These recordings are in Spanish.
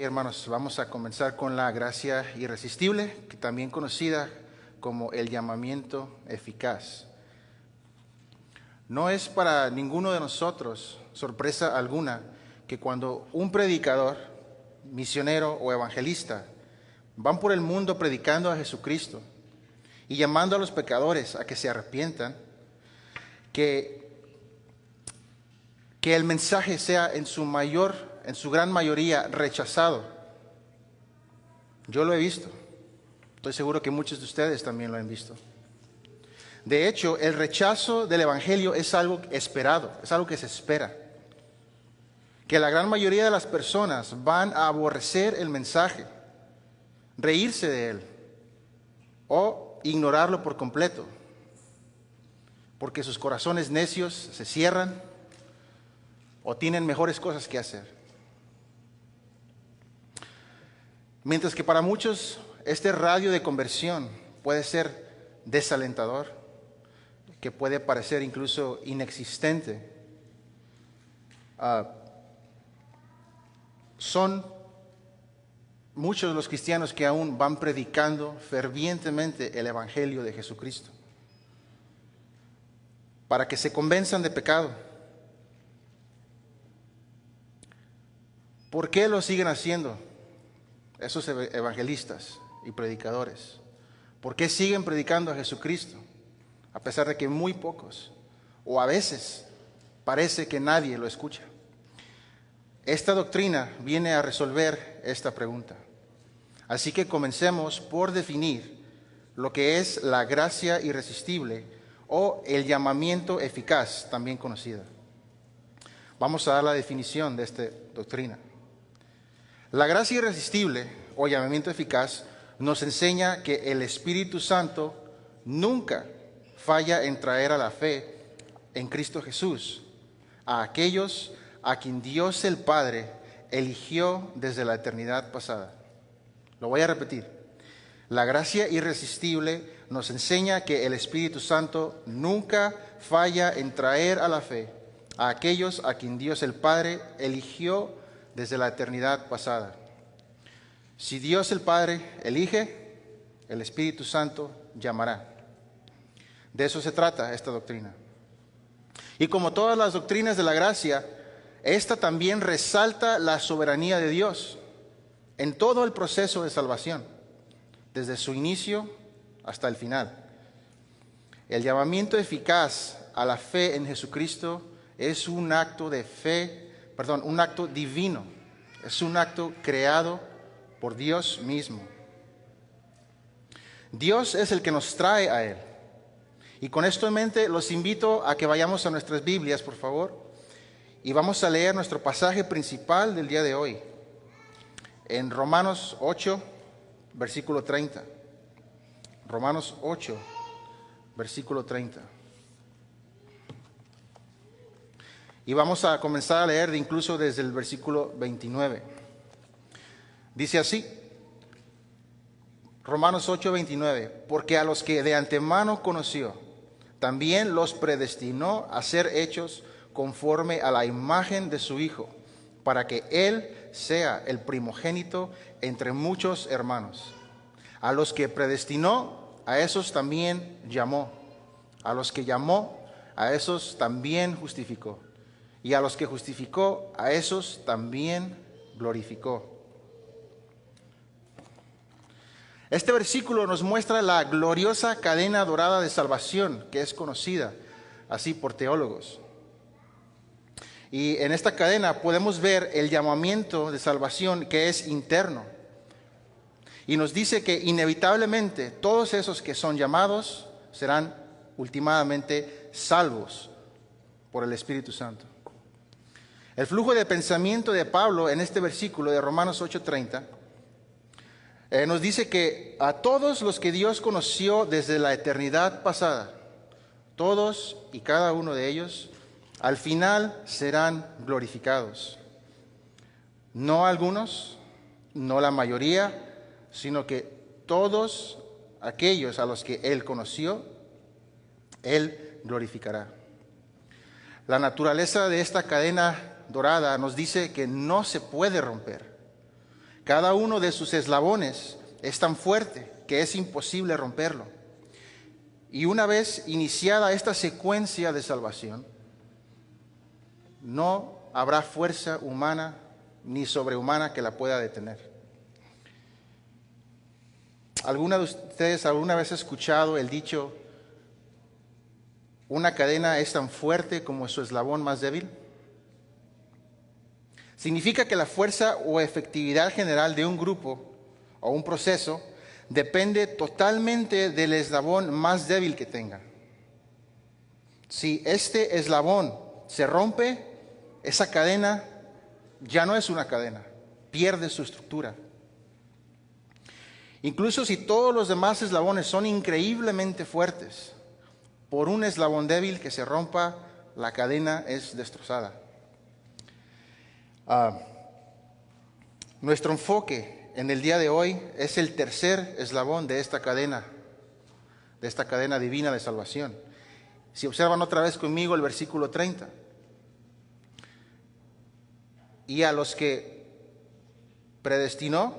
Hermanos, vamos a comenzar con la gracia irresistible, que también conocida como el llamamiento eficaz. No es para ninguno de nosotros sorpresa alguna que cuando un predicador, misionero o evangelista van por el mundo predicando a Jesucristo y llamando a los pecadores a que se arrepientan, que el mensaje sea en su gran mayoría rechazado. Yo lo he visto. Estoy seguro que muchos de ustedes también lo han visto. De hecho, el rechazo del evangelio es algo esperado, es algo que se espera. Que la gran mayoría de las personas van a aborrecer el mensaje, reírse de él o ignorarlo por completo, porque sus corazones necios se cierran o tienen mejores cosas que hacer. Mientras que para muchos este radio de conversión puede ser desalentador, que puede parecer incluso inexistente, son muchos los cristianos que aún van predicando fervientemente el evangelio de Jesucristo para que se convenzan de pecado. ¿Por qué lo siguen haciendo esos evangelistas y predicadores? ¿Por qué siguen predicando a Jesucristo? A pesar de que muy pocos, o a veces, parece que nadie lo escucha. Esta doctrina viene a resolver esta pregunta. Así que comencemos por definir lo que es la gracia irresistible o el llamamiento eficaz, también conocida. Vamos a dar la definición de esta doctrina. La gracia irresistible o llamamiento eficaz nos enseña que el Espíritu Santo nunca falla en traer a la fe en Cristo Jesús a aquellos a quien Dios el Padre eligió desde la eternidad pasada. Lo voy a repetir. La gracia irresistible nos enseña que el Espíritu Santo nunca falla en traer a la fe a aquellos a quien Dios el Padre eligió desde la eternidad pasada. Si Dios el Padre elige, el Espíritu Santo llamará. De eso se trata esta doctrina. Y como todas las doctrinas de la gracia, esta también resalta la soberanía de Dios en todo el proceso de salvación, desde su inicio hasta el final. El llamamiento eficaz a la fe en Jesucristo es un acto de fe, un acto divino, es un acto creado por Dios mismo. Dios es el que nos trae a Él. Y con esto en mente los invito a que vayamos a nuestras Biblias, por favor, y vamos a leer nuestro pasaje principal del día de hoy, en Romanos 8, versículo 30. Romanos 8, versículo 30. Y vamos a comenzar a leer incluso desde el versículo 29. Dice así, Romanos 8, 29, porque a los que de antemano conoció, también los predestinó a ser hechos conforme a la imagen de su Hijo, para que Él sea el primogénito entre muchos hermanos. A los que predestinó, a esos también llamó. A los que llamó, a esos también justificó. Y a los que justificó, a esos también glorificó. Este versículo nos muestra la gloriosa cadena dorada de salvación que es conocida así por teólogos. Y en esta cadena podemos ver el llamamiento de salvación que es interno. Y nos dice que inevitablemente todos esos que son llamados serán últimamente salvos por el Espíritu Santo. El flujo de pensamiento de Pablo en este versículo de Romanos 8:30 nos dice que a todos los que Dios conoció desde la eternidad pasada, todos y cada uno de ellos, al final serán glorificados. No algunos, no la mayoría, sino que todos aquellos a los que Él conoció, Él glorificará. La naturaleza de esta cadena dorada nos dice que no se puede romper, Cada uno de sus eslabones es tan fuerte que es imposible romperlo. Y una vez iniciada esta secuencia de salvación, no habrá fuerza humana ni sobrehumana que la pueda detener. ¿Alguna de ustedes alguna vez ha escuchado el dicho, una cadena es tan fuerte como su eslabón más débil? Significa que la fuerza o efectividad general de un grupo o un proceso depende totalmente del eslabón más débil que tenga. Si este eslabón se rompe, esa cadena ya no es una cadena, pierde su estructura. Incluso si todos los demás eslabones son increíblemente fuertes, por un eslabón débil que se rompa, la cadena es destrozada. Nuestro enfoque en el día de hoy es el tercer eslabón de esta cadena divina de salvación. Si observan otra vez conmigo el versículo 30. Y a los que predestinó,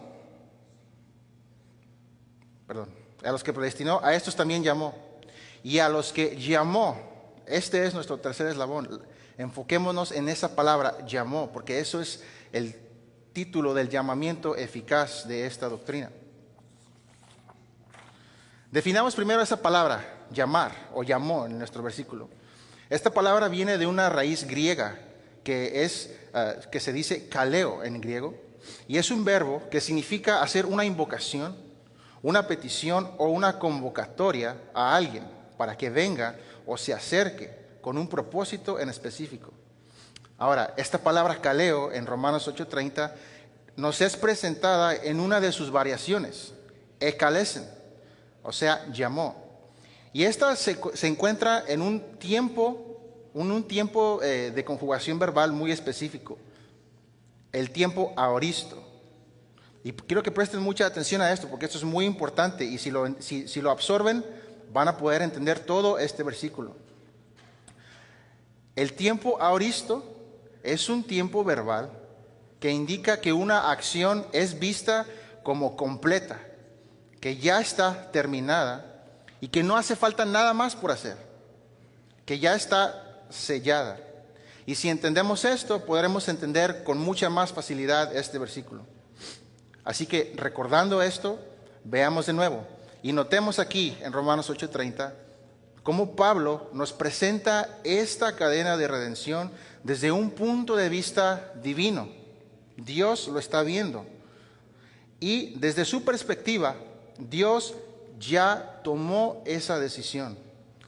a estos también llamó. Y a los que llamó, este es nuestro tercer eslabón. Enfoquémonos en esa palabra, llamó, porque eso es el título del llamamiento eficaz de esta doctrina. Definamos primero esa palabra, llamar o llamó en nuestro versículo. Esta palabra viene de una raíz griega que se dice kaleo en griego, y es un verbo que significa hacer una invocación, una petición o una convocatoria a alguien para que venga o se acerque con un propósito en específico. Ahora, esta palabra kaleo en Romanos 8:30 nos es presentada en una de sus variaciones, ekalesen, o sea, llamó. Y esta se encuentra en un tiempo de conjugación verbal muy específico, el tiempo aoristo. Y quiero que presten mucha atención a esto, porque esto es muy importante, y si lo absorben, van a poder entender todo este versículo. El tiempo aoristo es un tiempo verbal que indica que una acción es vista como completa, que ya está terminada y que no hace falta nada más por hacer, que ya está sellada. Y si entendemos esto, podremos entender con mucha más facilidad este versículo. Así que recordando esto, veamos de nuevo y notemos aquí en Romanos 8:30 cómo Pablo nos presenta esta cadena de redención desde un punto de vista divino. Dios lo está viendo y desde su perspectiva, Dios ya tomó esa decisión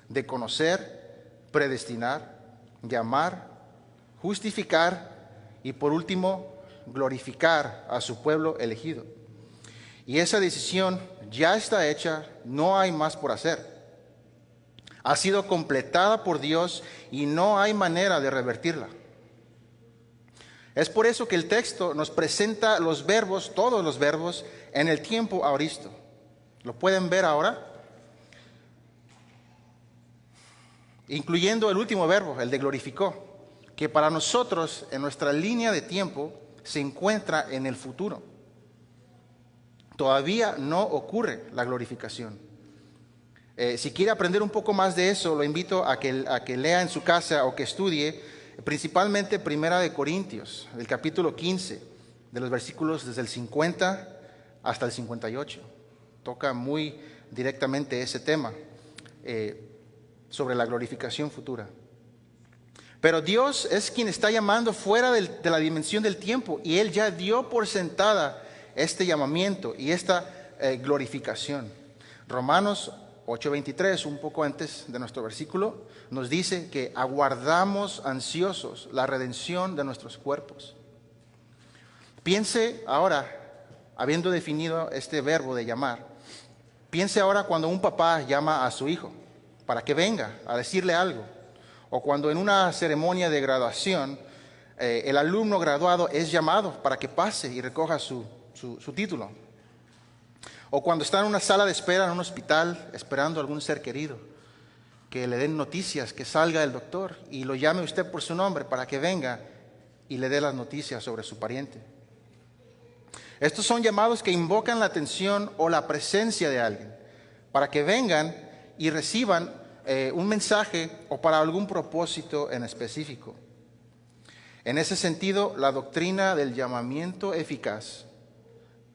de conocer, predestinar, llamar, justificar y por último glorificar a su pueblo elegido. Y esa decisión ya está hecha, no hay más por hacer. Ha sido completada por Dios y no hay manera de revertirla. Es por eso que el texto nos presenta los verbos, todos los verbos, en el tiempo aoristo. ¿Lo pueden ver ahora? Incluyendo el último verbo, el de glorificó, que para nosotros, en nuestra línea de tiempo, se encuentra en el futuro. Todavía no ocurre la glorificación. Si quiere aprender un poco más de eso, lo invito a que lea en su casa o que estudie principalmente Primera de Corintios, el capítulo 15, de los versículos desde el 50 hasta el 58. Toca muy directamente ese tema sobre la glorificación futura. Pero Dios es quien está llamando fuera de la dimensión del tiempo, y Él ya dio por sentada este llamamiento y esta glorificación. Romanos 8:23, un poco antes de nuestro versículo, nos dice que aguardamos ansiosos la redención de nuestros cuerpos. Piense ahora, habiendo definido este verbo de llamar, piense ahora cuando un papá llama a su hijo para que venga a decirle algo, o cuando en una ceremonia de graduación el alumno graduado es llamado para que pase y recoja su título. O cuando está en una sala de espera en un hospital esperando a algún ser querido, que le den noticias, que salga el doctor y lo llame usted por su nombre para que venga y le dé las noticias sobre su pariente. Estos son llamados que invocan la atención o la presencia de alguien para que vengan y reciban un mensaje o para algún propósito en específico. En ese sentido, la doctrina del llamamiento eficaz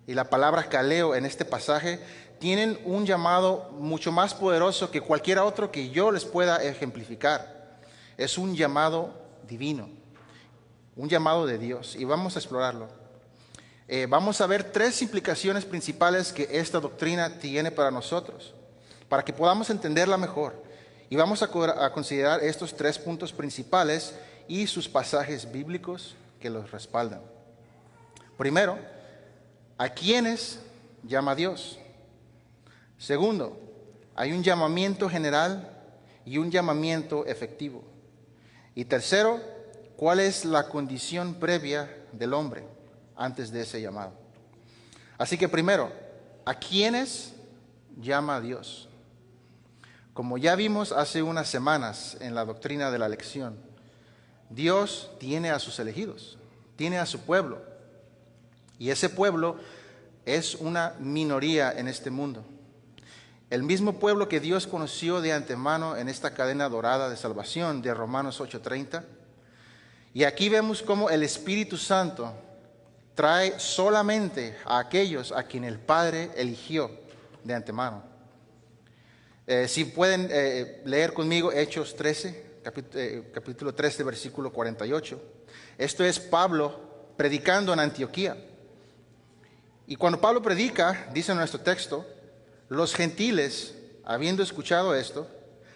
y la palabra kaleo en este pasaje tienen un llamado mucho más poderoso que cualquier otro que yo les pueda ejemplificar. Es un llamado divino, un llamado de Dios, y vamos a explorarlo. Vamos a ver 3 implicaciones principales que esta doctrina tiene para nosotros, para que podamos entenderla mejor. Y vamos a considerar estos 3 puntos principales y sus pasajes bíblicos que los respaldan. Primero, ¿a quiénes llama Dios? Segundo, hay un llamamiento general y un llamamiento efectivo. Y tercero, ¿cuál es la condición previa del hombre antes de ese llamado? Así que primero, ¿a quiénes llama Dios? Como ya vimos hace unas semanas en la doctrina de la elección, Dios tiene a sus elegidos, tiene a su pueblo. Y ese pueblo es una minoría en este mundo. El mismo pueblo que Dios conoció de antemano en esta cadena dorada de salvación de Romanos 8:30. Y aquí vemos cómo el Espíritu Santo trae solamente a aquellos a quien el Padre eligió de antemano. Si pueden leer conmigo Hechos 13, capítulo 13, versículo 48. Esto es Pablo predicando en Antioquía. Y cuando Pablo predica, dice nuestro texto, los gentiles, habiendo escuchado esto,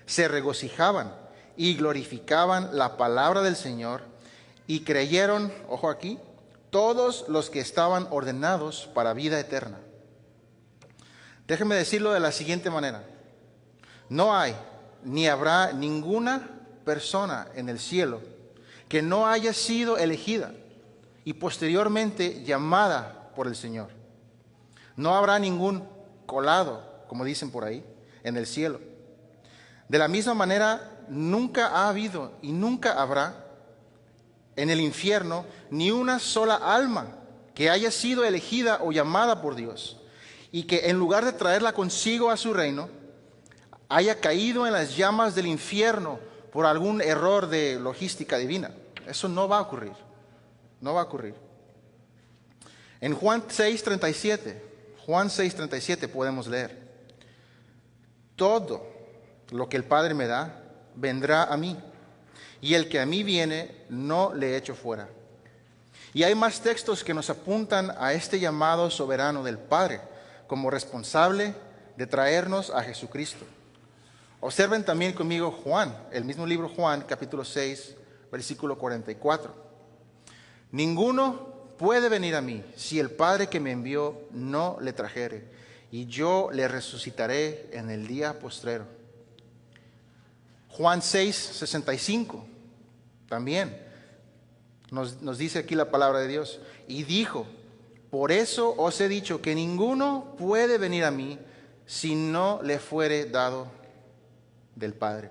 se regocijaban y glorificaban la palabra del Señor y creyeron, ojo aquí, todos los que estaban ordenados para vida eterna. Déjenme decirlo de la siguiente manera. No hay ni habrá ninguna persona en el cielo que no haya sido elegida y posteriormente llamada por el Señor. No habrá ningún colado, como dicen por ahí, en el cielo. De la misma manera, nunca ha habido y nunca habrá en el infierno ni una sola alma que haya sido elegida o llamada por Dios y que en lugar de traerla consigo a su reino, haya caído en las llamas del infierno por algún error de logística divina. Eso no va a ocurrir. No va a ocurrir. En Juan 6:37 podemos leer: todo lo que el Padre me da, vendrá a mí, y el que a mí viene, no le echo fuera. Y hay más textos que nos apuntan a este llamado soberano del Padre, como responsable de traernos a Jesucristo. Observen también conmigo Juan, el mismo libro Juan, capítulo 6, versículo 44. Ninguno puede venir a mí si el Padre que me envió no le trajere, y yo le resucitaré en el día postrero. Juan 6:65 también nos dice aquí la palabra de Dios. Y dijo: por eso os he dicho que ninguno puede venir a mí si no le fuere dado del Padre.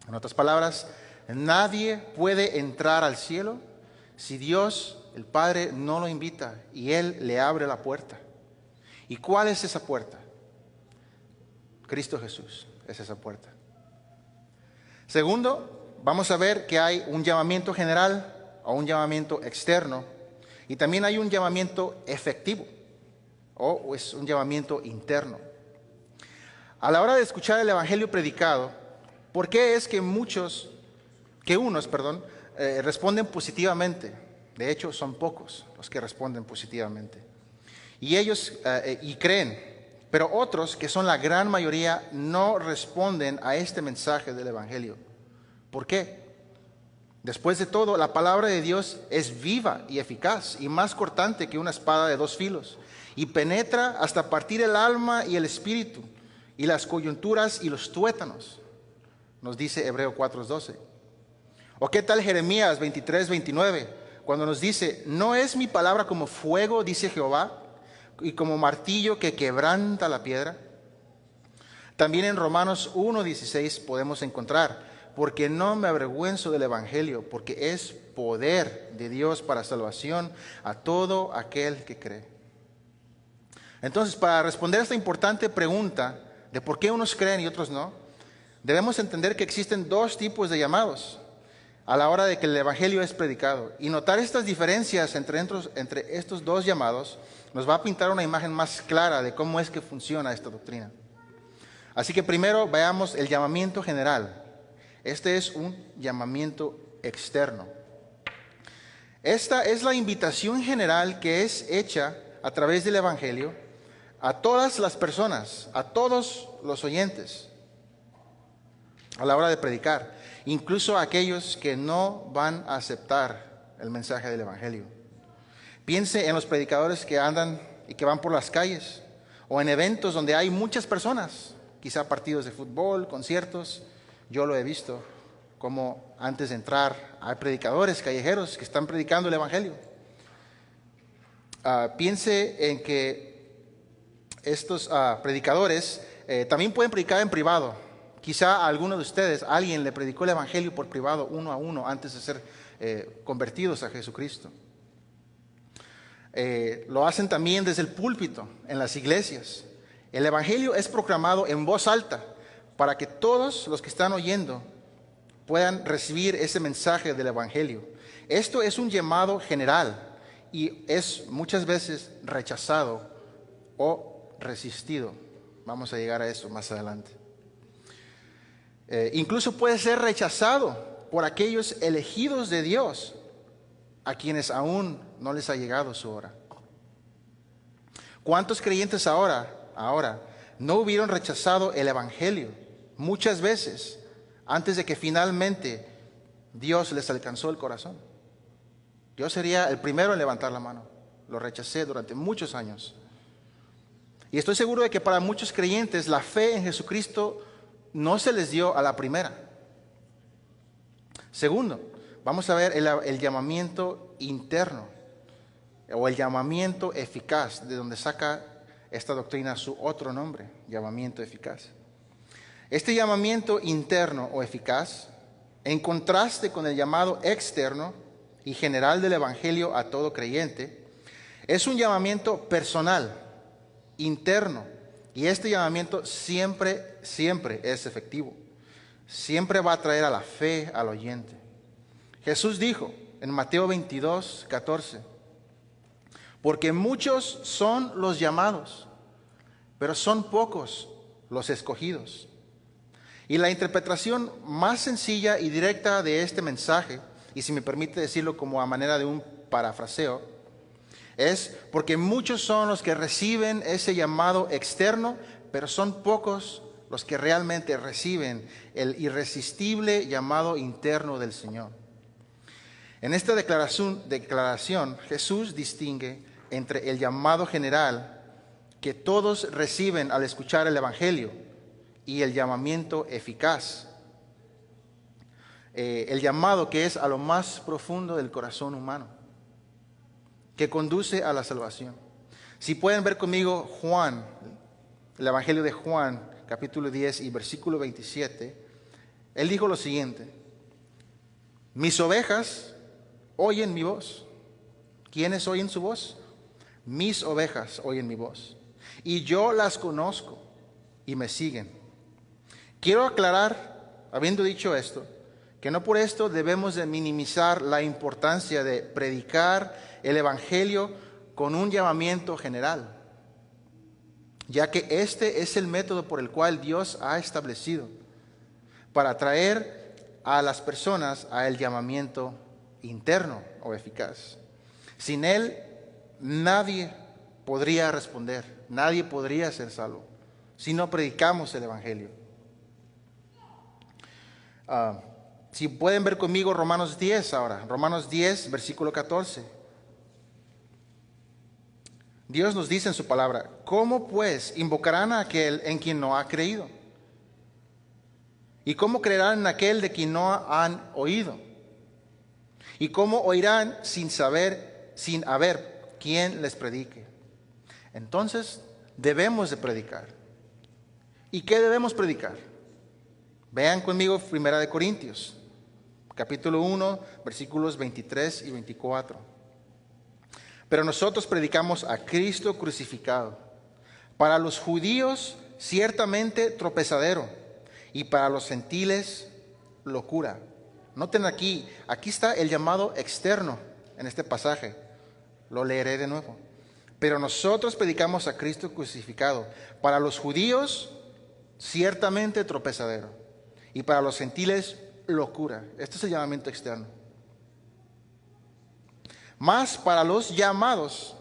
En otras palabras, nadie puede entrar al cielo si Dios, el Padre, no lo invita y Él le abre la puerta. ¿Y cuál es esa puerta? Cristo Jesús es esa puerta. Segundo, vamos a ver que hay un llamamiento general o un llamamiento externo, y también hay un llamamiento efectivo o es un llamamiento interno. A la hora de escuchar el evangelio predicado, ¿por qué es que unos responden positivamente? De hecho, son pocos los que responden positivamente. Y ellos creen, pero otros, que son la gran mayoría, no responden a este mensaje del evangelio. ¿Por qué? Después de todo, la palabra de Dios es viva y eficaz y más cortante que una espada de 2 filos, y penetra hasta partir el alma y el espíritu y las coyunturas y los tuétanos, nos dice Hebreo 4:12. ¿O qué tal Jeremías 23:29, cuando nos dice: no es mi palabra como fuego, dice Jehová, y como martillo que quebranta la piedra? También en Romanos 1:16 podemos encontrar: porque no me avergüenzo del evangelio, porque es poder de Dios para salvación a todo aquel que cree. Entonces, para responder a esta importante pregunta de por qué unos creen y otros no, debemos entender que existen dos tipos de llamados a la hora de que el Evangelio es predicado. Y notar estas diferencias entre estos dos llamados nos va a pintar una imagen más clara de cómo es que funciona esta doctrina. Así que primero veamos el llamamiento general. Este es un llamamiento externo. Esta es la invitación general que es hecha a través del Evangelio a todas las personas, a todos los oyentes, a la hora de predicar, incluso a aquellos que no van a aceptar el mensaje del Evangelio. Piense en los predicadores que andan y que van por las calles, o en eventos donde hay muchas personas, quizá partidos de fútbol, conciertos. Yo lo he visto, como antes de entrar hay predicadores callejeros que están predicando el Evangelio. Piense en que estos predicadores también pueden predicar en privado. Quizá a alguno de ustedes, alguien le predicó el Evangelio por privado, uno a uno, antes de ser convertidos a Jesucristo. Lo hacen también desde el púlpito, en las iglesias. El Evangelio es proclamado en voz alta para que todos los que están oyendo puedan recibir ese mensaje del Evangelio. Esto es un llamado general y es muchas veces rechazado o resistido. Vamos a llegar a eso más adelante. Incluso puede ser rechazado por aquellos elegidos de Dios, a quienes aún no les ha llegado su hora. ¿Cuántos creyentes ahora no hubieron rechazado el Evangelio muchas veces antes de que finalmente Dios les alcanzó el corazón? Yo sería el primero en levantar la mano. Lo rechacé durante muchos años. Y estoy seguro de que para muchos creyentes la fe en Jesucristo no se les dio a la primera. Segundo, vamos a ver el llamamiento interno o el llamamiento eficaz, de donde saca esta doctrina su otro nombre, llamamiento eficaz. Este llamamiento interno o eficaz, en contraste con el llamado externo y general del Evangelio a todo creyente, es un llamamiento personal, interno, y este llamamiento siempre es efectivo. Siempre va a traer a la fe al oyente. Jesús dijo en Mateo 22, 14, porque muchos son los llamados, pero son pocos los escogidos. Y la interpretación más sencilla y directa de este mensaje, y si me permite decirlo como a manera de un parafraseo, es porque muchos son los que reciben ese llamado externo, pero son pocos los que realmente reciben el irresistible llamado interno del Señor. En esta declaración, Jesús distingue entre el llamado general que todos reciben al escuchar el Evangelio y el llamamiento eficaz, el llamado que es a lo más profundo del corazón humano, que conduce a la salvación. Si pueden ver conmigo Juan, el Evangelio de Juan, capítulo 10 y versículo 27, él dijo lo siguiente: mis ovejas oyen mi voz. ¿Quiénes oyen su voz? Mis ovejas oyen mi voz, y yo las conozco y me siguen. Quiero aclarar, habiendo dicho esto, que no por esto debemos de minimizar la importancia de predicar el Evangelio con un llamamiento general, ya que este es el método por el cual Dios ha establecido para atraer a las personas a el llamamiento interno o eficaz. Sin él, nadie podría responder, nadie podría ser salvo si no predicamos el Evangelio. Si pueden ver conmigo Romanos 10 ahora, Romanos 10, versículo 14. Dios nos dice en su palabra: ¿cómo pues invocarán a aquel en quien no ha creído? ¿Y cómo creerán en aquel de quien no han oído? ¿Y cómo oirán sin haber quien les predique? Entonces debemos de predicar. ¿Y qué debemos predicar? Vean conmigo 1 Corintios, capítulo 1, versículos 23 y 24. Pero nosotros predicamos a Cristo crucificado, para los judíos ciertamente tropezadero, y para los gentiles locura. Noten aquí está el llamado externo en este pasaje. Lo leeré de nuevo. Pero nosotros predicamos a Cristo crucificado, para los judíos ciertamente tropezadero, y para los gentiles locura. Este es el llamamiento externo. Mas para los llamados,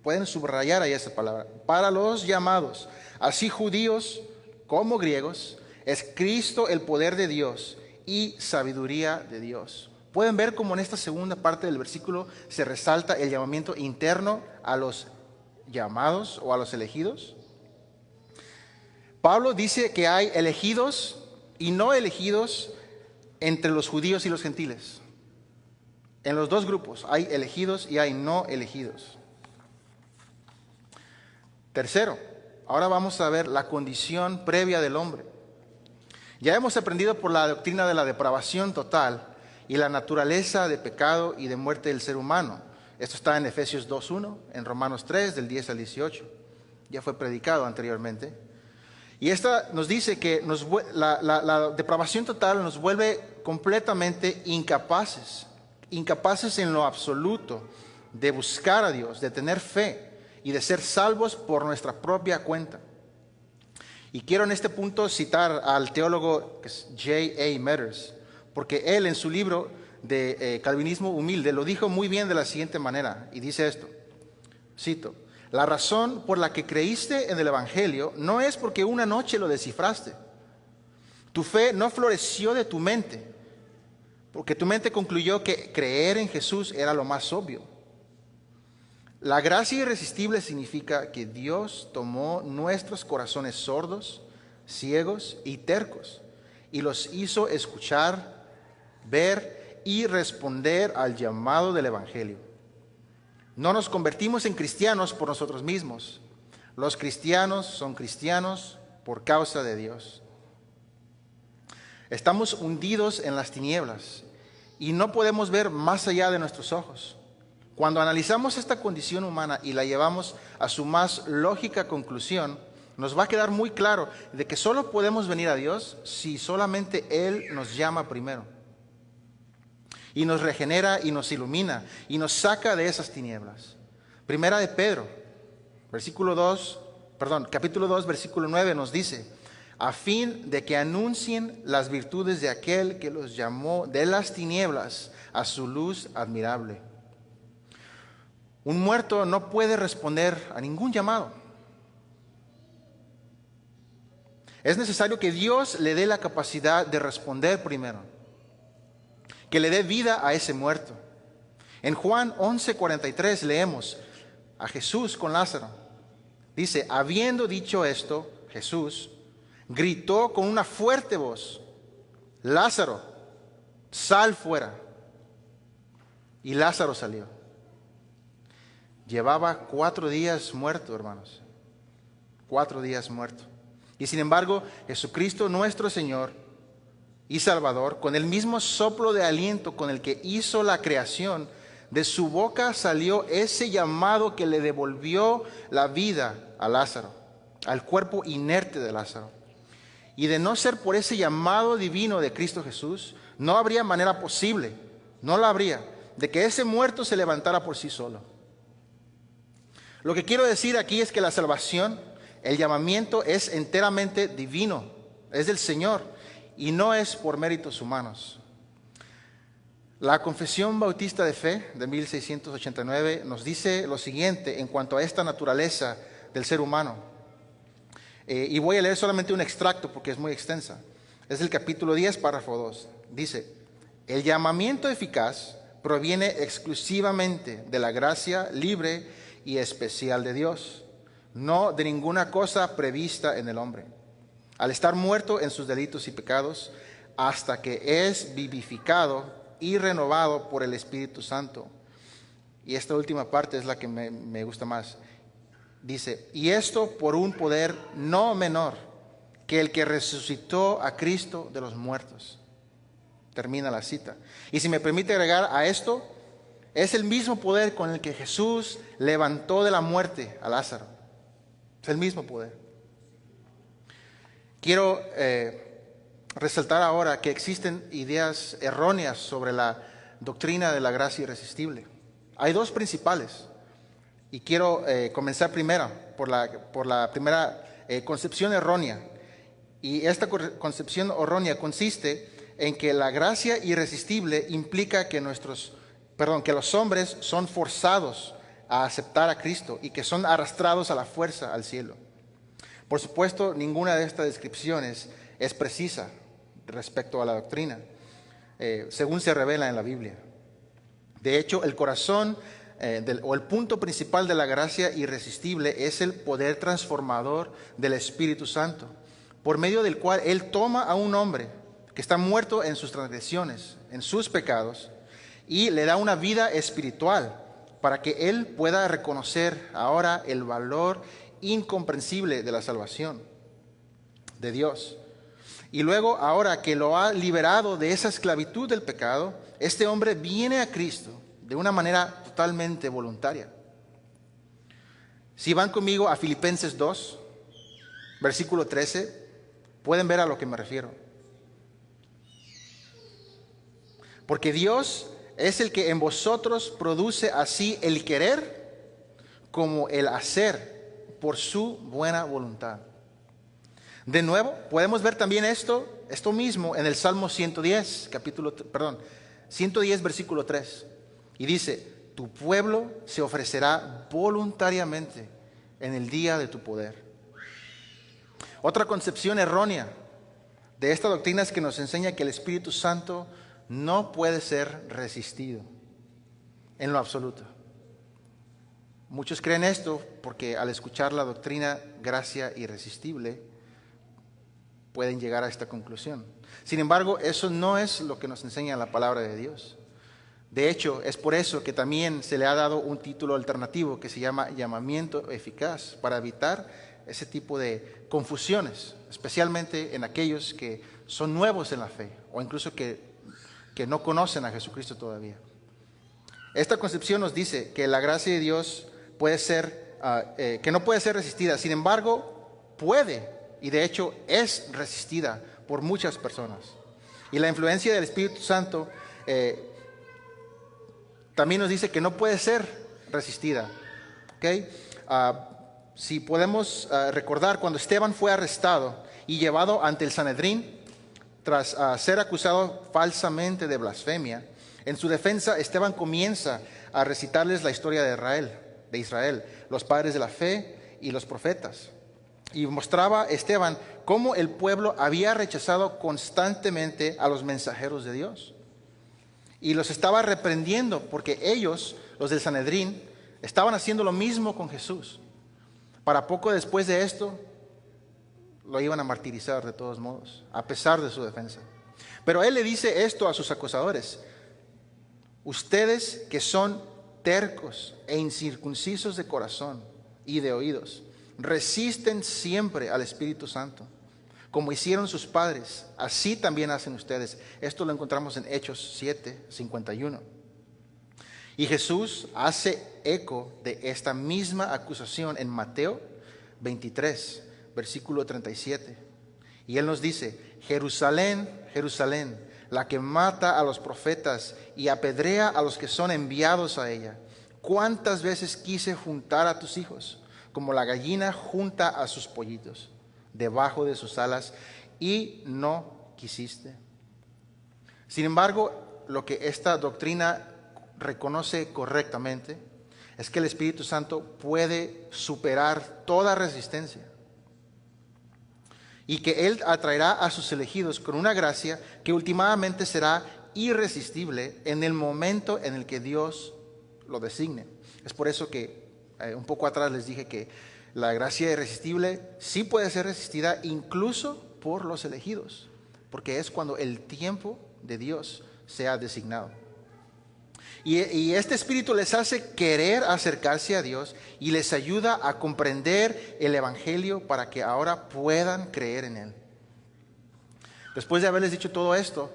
pueden subrayar ahí esa palabra, para los llamados, así judíos como griegos, es Cristo el poder de Dios y sabiduría de Dios. Pueden ver cómo en esta segunda parte del versículo se resalta el llamamiento interno a los llamados o a los elegidos. Pablo dice que hay elegidos y no elegidos entre los judíos y los gentiles. En los dos grupos hay elegidos y hay no elegidos. Tercero, ahora vamos a ver la condición previa del hombre. Ya hemos aprendido por la doctrina de la depravación total y la naturaleza de pecado y de muerte del ser humano. Esto está en Efesios 2:1, en Romanos 3, del 10 al 18. Ya fue predicado anteriormente. Y esta nos dice que la depravación total nos vuelve completamente incapaces en lo absoluto de buscar a Dios, de tener fe y de ser salvos por nuestra propia cuenta. Y quiero en este punto citar al teólogo J.A. Metters, porque él en su libro de Calvinismo Humilde lo dijo muy bien de la siguiente manera, y dice esto, cito: la razón por la que creíste en el Evangelio no es porque una noche lo descifraste. Tu fe no floreció de tu mente, porque tu mente concluyó que creer en Jesús era lo más obvio. La gracia irresistible significa que Dios tomó nuestros corazones sordos, ciegos y tercos y los hizo escuchar, ver y responder al llamado del Evangelio. No nos convertimos en cristianos por nosotros mismos. Los cristianos son cristianos por causa de Dios. Estamos hundidos en las tinieblas y no podemos ver más allá de nuestros ojos. Cuando analizamos esta condición humana y la llevamos a su más lógica conclusión, nos va a quedar muy claro de que solo podemos venir a Dios si solamente Él nos llama primero. Y nos regenera y nos ilumina y nos saca de esas tinieblas. Primera de Pedro, capítulo 2, versículo 9 nos dice: a fin de que anuncien las virtudes de aquel que los llamó de las tinieblas a su luz admirable. Un muerto no puede responder a ningún llamado. Es necesario que Dios le dé la capacidad de responder primero, que le dé vida a ese muerto. En Juan 11:43 leemos a Jesús con Lázaro. Dice: habiendo dicho esto, Jesús gritó con una fuerte voz: Lázaro, sal fuera. Y Lázaro salió. Llevaba 4 días muerto, hermanos. 4 días muerto. Y sin embargo, Jesucristo nuestro Señor y Salvador, con el mismo soplo de aliento con el que hizo la creación, de su boca salió ese llamado que le devolvió la vida a Lázaro, al cuerpo inerte de Lázaro. Y de no ser por ese llamado divino de Cristo Jesús, no habría manera posible, no la habría, de que ese muerto se levantara por sí solo. Lo que quiero decir aquí es que la salvación, el llamamiento es enteramente divino, es del Señor y no es por méritos humanos. La Confesión Bautista de Fe de 1689 nos dice lo siguiente en cuanto a esta naturaleza del ser humano. Y voy a leer solamente un extracto porque es muy extensa. Es el capítulo 10, párrafo 2. Dice: el llamamiento eficaz proviene exclusivamente de la gracia libre y especial de Dios, no de ninguna cosa prevista en el hombre. Al estar muerto en sus delitos y pecados, hasta que es vivificado y renovado por el Espíritu Santo. Y esta última parte es la que me gusta más. Dice: y esto por un poder no menor que el que resucitó a Cristo de los muertos. Termina la cita. Y si me permite agregar a esto, es el mismo poder con el que Jesús levantó de la muerte a Lázaro. Es el mismo poder. Quiero resaltar ahora que existen ideas erróneas sobre la doctrina de la gracia irresistible. Hay dos principales. Y quiero comenzar primero por la primera concepción errónea. Y esta concepción errónea consiste en que la gracia irresistible implica que los hombres son forzados a aceptar a Cristo y que son arrastrados a la fuerza al cielo. Por supuesto, ninguna de estas descripciones es precisa respecto a la doctrina, según se revela en la Biblia. De hecho, el corazón o el punto principal de la gracia irresistible es el poder transformador del Espíritu Santo, por medio del cual Él toma a un hombre que está muerto en sus transgresiones, en sus pecados, y le da una vida espiritual para que Él pueda reconocer ahora el valor incomprensible de la salvación de Dios. Y luego, ahora que lo ha liberado de esa esclavitud del pecado, este hombre viene a Cristo de una manera totalmente voluntaria. Si van conmigo a Filipenses 2, versículo 13, pueden ver a lo que me refiero. Porque Dios es el que en vosotros produce así el querer como el hacer por su buena voluntad. De nuevo, podemos ver también esto mismo en el Salmo 110, 110, versículo 3. Y dice: tu pueblo se ofrecerá voluntariamente en el día de tu poder. Otra concepción errónea de esta doctrina es que nos enseña que el Espíritu Santo no puede ser resistido en lo absoluto. Muchos creen esto porque al escuchar la doctrina gracia irresistible pueden llegar a esta conclusión. Sin embargo, eso no es lo que nos enseña la palabra de Dios. De hecho, es por eso que también se le ha dado un título alternativo que se llama llamamiento eficaz, para evitar ese tipo de confusiones, especialmente en aquellos que son nuevos en la fe o incluso que no conocen a Jesucristo todavía. Esta concepción nos dice que la gracia de Dios puede ser, que no puede ser resistida. Sin embargo, puede, y de hecho es resistida por muchas personas. Y la influencia del Espíritu Santo también nos dice que no puede ser resistida. ¿Okay? Si podemos recordar, cuando Esteban fue arrestado y llevado ante el Sanedrín, tras ser acusado falsamente de blasfemia, en su defensa Esteban comienza a recitarles la historia de Israel, los padres de la fe y los profetas. Y mostraba Esteban cómo el pueblo había rechazado constantemente a los mensajeros de Dios. Y los estaba reprendiendo porque ellos, los del Sanedrín, estaban haciendo lo mismo con Jesús. Para poco después de esto, lo iban a martirizar de todos modos, a pesar de su defensa. Pero él le dice esto a sus acusadores: ustedes que son tercos e incircuncisos de corazón y de oídos, resisten siempre al Espíritu Santo, como hicieron sus padres, así también hacen ustedes. Esto lo encontramos en Hechos 7:51. Y Jesús hace eco de esta misma acusación en Mateo 23, versículo 37. Y él nos dice: Jerusalén, Jerusalén, la que mata a los profetas y apedrea a los que son enviados a ella. ¿Cuántas veces quise juntar a tus hijos, como la gallina junta a sus pollitos, debajo de sus alas, y no quisiste? Sin embargo, lo que esta doctrina reconoce correctamente es que el Espíritu Santo puede superar toda resistencia y que Él atraerá a sus elegidos con una gracia que últimamente será irresistible en el momento en el que Dios lo designe. Es por eso que un poco atrás les dije que la gracia irresistible sí puede ser resistida incluso por los elegidos, porque es cuando el tiempo de Dios sea designado. Y este Espíritu les hace querer acercarse a Dios y les ayuda a comprender el Evangelio para que ahora puedan creer en Él. Después de haberles dicho todo esto,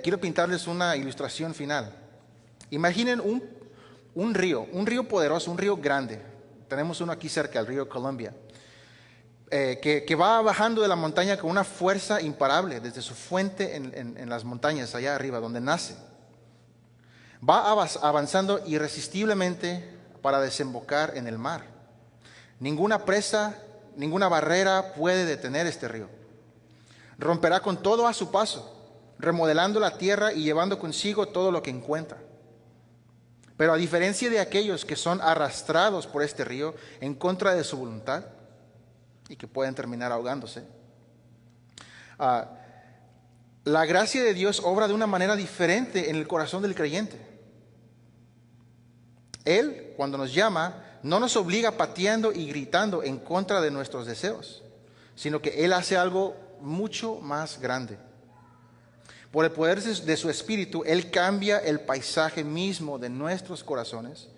quiero pintarles una ilustración final. Imaginen un río poderoso, un río grande. Tenemos uno aquí cerca, el río Columbia, que va bajando de la montaña con una fuerza imparable desde su fuente en las montañas allá arriba, donde nace. Va avanzando irresistiblemente para desembocar en el mar. Ninguna presa, ninguna barrera puede detener este río. Romperá con todo a su paso, remodelando la tierra y llevando consigo todo lo que encuentra. Pero a diferencia de aquellos que son arrastrados por este río en contra de su voluntad y que pueden terminar ahogándose, la gracia de Dios obra de una manera diferente en el corazón del creyente. Él, cuando nos llama, no nos obliga pateando y gritando en contra de nuestros deseos, sino que Él hace algo mucho más grande. Por el poder de su Espíritu, Él cambia el paisaje mismo de nuestros corazones.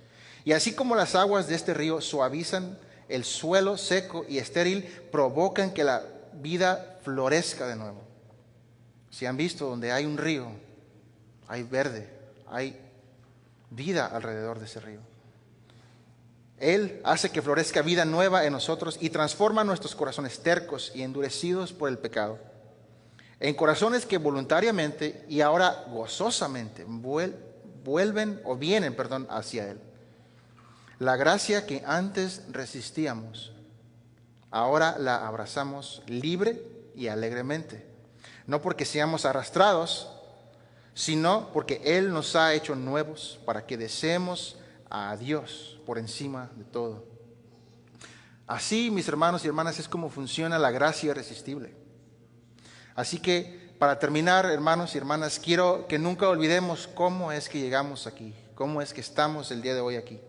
Y así como las aguas de este río suavizan el suelo seco y estéril, provocan que la vida florezca de nuevo. Si han visto, donde hay un río, hay verde, hay vida alrededor de ese río. Él hace que florezca vida nueva en nosotros y transforma nuestros corazones tercos y endurecidos por el pecado en corazones que voluntariamente y ahora gozosamente vienen hacia Él. La gracia que antes resistíamos, ahora la abrazamos libre y alegremente. No porque seamos arrastrados, sino porque Él nos ha hecho nuevos para que deseemos a Dios por encima de todo. Así, mis hermanos y hermanas, es como funciona la gracia irresistible. Así que, para terminar, hermanos y hermanas, quiero que nunca olvidemos cómo es que llegamos aquí, cómo es que estamos el día de hoy aquí,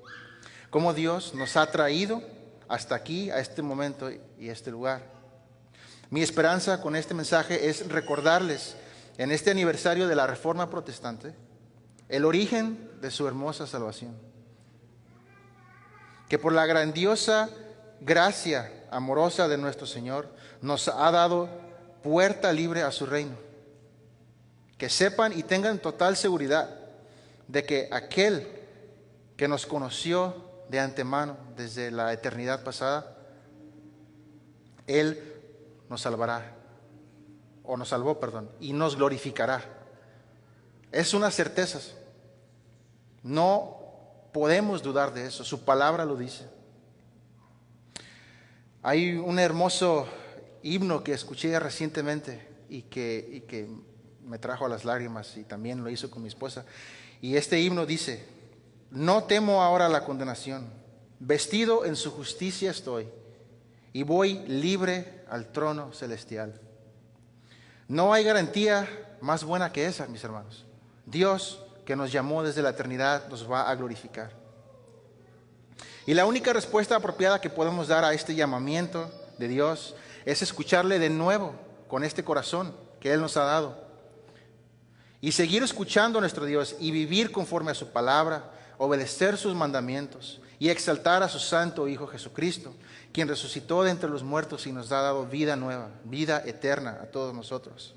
cómo Dios nos ha traído hasta aquí, a este momento y a este lugar. Mi esperanza con este mensaje es recordarles en este aniversario de la Reforma Protestante el origen de su hermosa salvación. Que por la grandiosa gracia amorosa de nuestro Señor nos ha dado puerta libre a su reino. Que sepan y tengan total seguridad de que aquel que nos conoció de antemano desde la eternidad pasada, Él nos salvará, o nos salvó, y nos glorificará. Es una certeza. No podemos dudar de eso. Su palabra lo dice. Hay un hermoso himno que escuché recientemente y que me trajo a las lágrimas, y también lo hizo con mi esposa. Y este himno dice: no temo ahora la condenación, vestido en su justicia estoy, y voy libre al trono celestial. No hay garantía más buena que esa, mis hermanos. Dios, que nos llamó desde la eternidad, nos va a glorificar. Y la única respuesta apropiada que podemos dar a este llamamiento de Dios es escucharle de nuevo con este corazón que Él nos ha dado. Y seguir escuchando a nuestro Dios y vivir conforme a su palabra, obedecer sus mandamientos y exaltar a su santo Hijo Jesucristo, quien resucitó de entre los muertos y nos ha dado vida nueva, vida eterna a todos nosotros.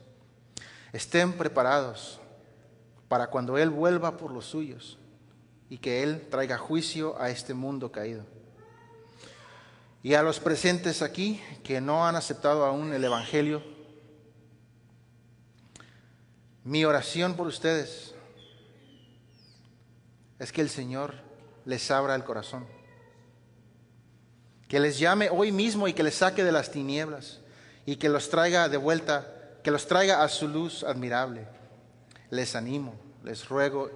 Estén preparados para cuando Él vuelva por los suyos y que Él traiga juicio a este mundo caído. Y a los presentes aquí que no han aceptado aún el Evangelio, mi oración por ustedes es que el Señor les abra el corazón, que les llame hoy mismo y que les saque de las tinieblas y que los traiga de vuelta, que los traiga a su luz admirable. Les animo, les ruego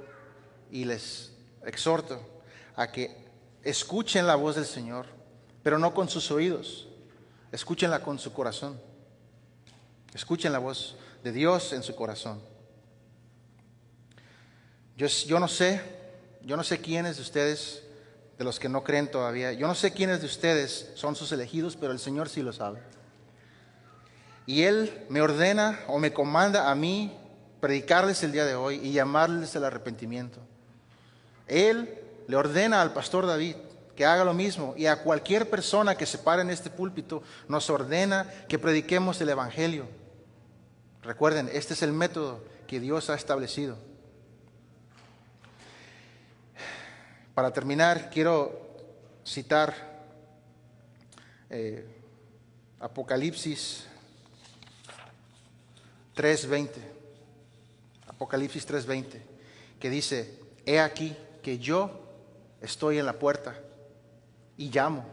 y les exhorto a que escuchen la voz del Señor, pero no con sus oídos, escúchenla con su corazón. Escuchen la voz de Dios en su corazón. Yo no sé quiénes de ustedes, de los que no creen todavía, yo no sé quiénes de ustedes son sus elegidos, pero el Señor sí lo sabe. Y Él me ordena o me comanda a mí predicarles el día de hoy y llamarles al arrepentimiento. Él le ordena al pastor David que haga lo mismo, y a cualquier persona que se pare en este púlpito nos ordena que prediquemos el Evangelio. Recuerden, este es el método que Dios ha establecido. Para terminar, quiero citar Apocalipsis 3:20. Apocalipsis 3:20, que dice: he aquí que yo estoy en la puerta y llamo.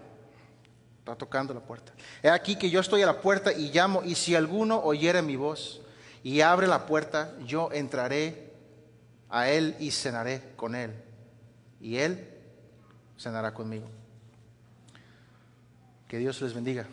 Está tocando la puerta. He aquí que yo estoy a la puerta y llamo, y si alguno oyere mi voz y abre la puerta, yo entraré a él y cenaré con él, y él cenará conmigo. Que Dios les bendiga.